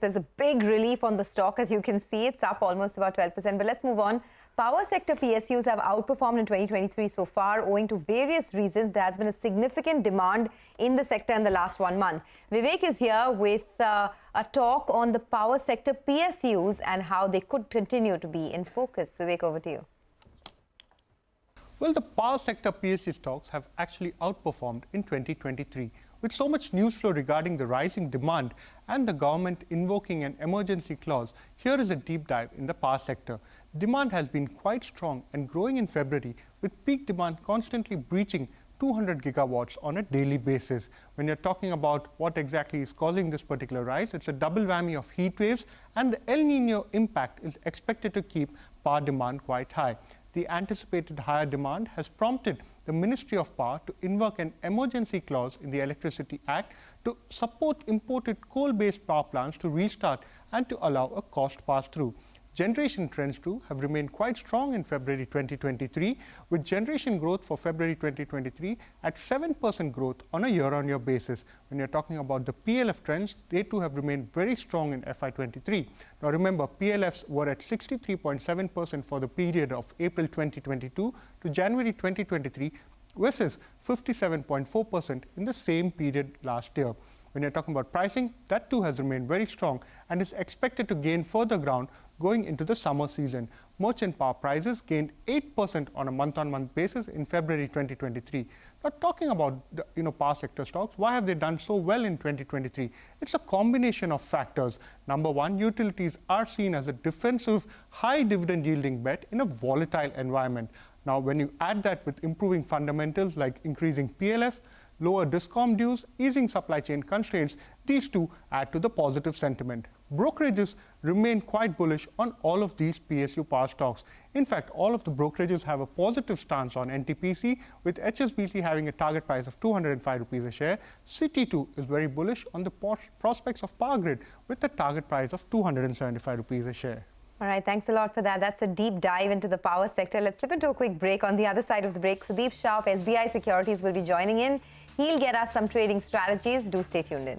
There's a big relief on the stock. As you can see, it's up almost about 12%. But let's move on. Power sector PSUs have outperformed in 2023 so far, owing to various reasons. There has been a significant demand in the sector in the last 1 month. Vivek is here with a talk on the power sector PSUs and how they could continue to be in focus. Vivek, over to you. Well, the power sector PSU stocks have actually outperformed in 2023. With so much news flow regarding the rising demand and the government invoking an emergency clause, here is a deep dive in the power sector. Demand has been quite strong and growing in February, with peak demand constantly breaching 200 gigawatts on a daily basis. When you're talking about what exactly is causing this particular rise, it's a double whammy of heat waves, and the El Nino impact is expected to keep power demand quite high. The anticipated higher demand has prompted the Ministry of Power to invoke an emergency clause in the Electricity Act to support imported coal-based power plants to restart and to allow a cost pass-through. Generation trends too have remained quite strong in February 2023, with generation growth for February 2023 at 7% growth on a year-on-year basis. When you're talking about the PLF trends, they too have remained very strong in FY23. Now remember, PLFs were at 63.7% for the period of April 2022 to January 2023 versus 57.4% in the same period last year. When you're talking about pricing, that too has remained very strong and is expected to gain further ground going into the summer season. Merchant power prices gained 8% on a month-on-month basis in February 2023. Now, talking about the power sector stocks, why have they done so well in 2023? It's a combination of factors. Number one, utilities are seen as a defensive, high dividend yielding bet in a volatile environment. Now, when you add that with improving fundamentals like increasing PLF, lower discom dues, easing supply chain constraints, these two add to the positive sentiment. Brokerages remain quite bullish on all of these PSU power stocks. In fact, all of the brokerages have a positive stance on NTPC, with HSBC having a target price of 205 rupees a share. Citi too is very bullish on the prospects of Power Grid, with a target price of 275 rupees a share. All right, thanks a lot for that. That's a deep dive into the power sector. Let's slip into a quick break. On the other side of the break, Sudeep Shah of SBI Securities will be joining in. He'll get us some trading strategies. Do stay tuned in.